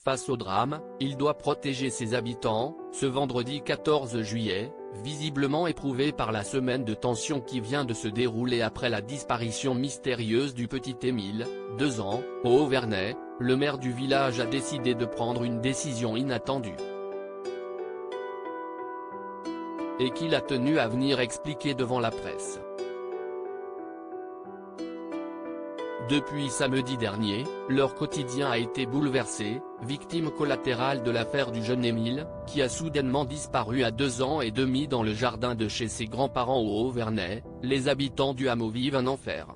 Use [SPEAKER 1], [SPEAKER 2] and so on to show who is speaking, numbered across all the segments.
[SPEAKER 1] Face au drame, il doit protéger ses habitants. Ce vendredi 14 juillet, visiblement éprouvé par la semaine de tension qui vient de se dérouler après la disparition mystérieuse du petit Émile, 2 ans, au Haut-Vernay, le maire du village a décidé de prendre une décision inattendue. Et qu'il a tenu à venir expliquer devant la presse. Depuis samedi dernier, leur quotidien a été bouleversé, victime collatérale de l'affaire du jeune Émile, qui a soudainement disparu à 2 ans et demi dans le jardin de chez ses grands-parents au Haut-Vernay. Les habitants du hameau vivent un enfer.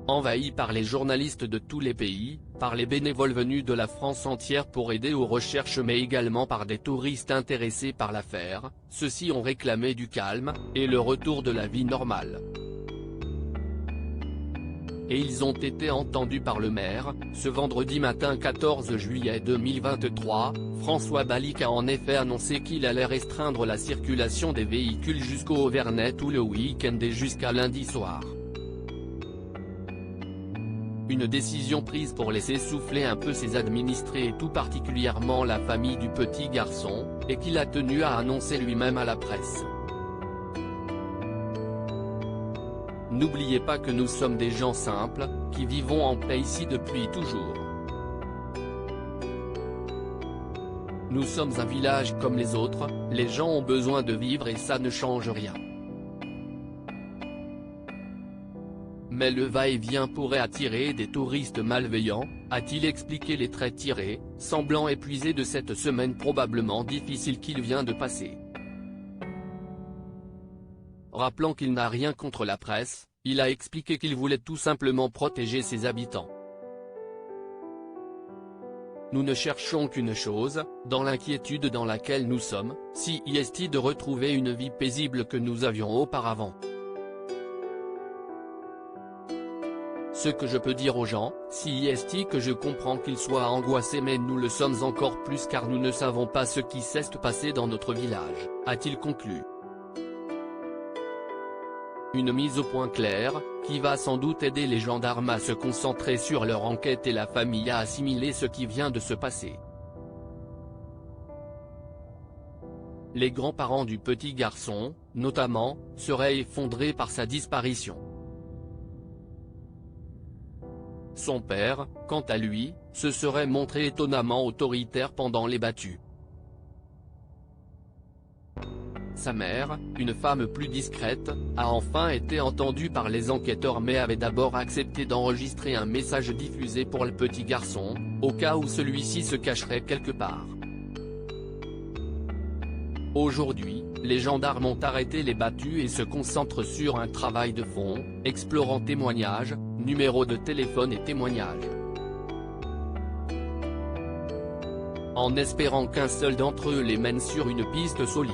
[SPEAKER 1] Envahis par les journalistes de tous les pays, par les bénévoles venus de la France entière pour aider aux recherches mais également par des touristes intéressés par l'affaire, ceux-ci ont réclamé du calme, et le retour de la vie normale. Et ils ont été entendus par le maire. Ce vendredi matin 14 juillet 2023, François Balic a en effet annoncé qu'il allait restreindre la circulation des véhicules jusqu'au Haut-Vernay tout le week-end et jusqu'à lundi soir. Une décision prise pour laisser souffler un peu ses administrés et tout particulièrement la famille du petit garçon, et qu'il a tenu à annoncer lui-même à la presse. N'oubliez pas que nous sommes des gens simples, qui vivons en paix ici depuis toujours. Nous sommes un village comme les autres, les gens ont besoin de vivre et ça ne change rien. Mais le va-et-vient pourrait attirer des touristes malveillants, a-t-il expliqué les traits tirés, semblant épuisé de cette semaine probablement difficile qu'il vient de passer. Rappelant qu'il n'a rien contre la presse, il a expliqué qu'il voulait tout simplement protéger ses habitants. Nous ne cherchons qu'une chose, dans l'inquiétude dans laquelle nous sommes, c'est de retrouver une vie paisible que nous avions auparavant. Ce que je peux dire aux gens, c'est que je comprends qu'ils soient angoissés mais nous le sommes encore plus car nous ne savons pas ce qui s'est passé dans notre village, a-t-il conclu. Une mise au point claire, qui va sans doute aider les gendarmes à se concentrer sur leur enquête et la famille à assimiler ce qui vient de se passer. Les grands-parents du petit garçon, notamment, seraient effondrés par sa disparition. Son père, quant à lui, se serait montré étonnamment autoritaire pendant les battues. Sa mère, une femme plus discrète, a enfin été entendue par les enquêteurs mais avait d'abord accepté d'enregistrer un message diffusé pour le petit garçon, au cas où celui-ci se cacherait quelque part. Aujourd'hui, les gendarmes ont arrêté les battues et se concentrent sur un travail de fond, explorant témoignages, numéros de téléphone et témoignages. En espérant qu'un seul d'entre eux les mène sur une piste solide.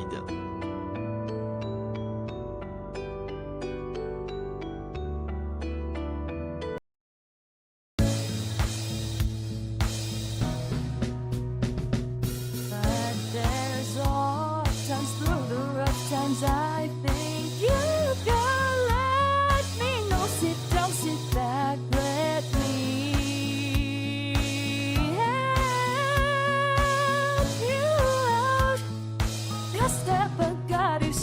[SPEAKER 2] I think you can let me know. Sit back, let me help you out. Your step, I got it.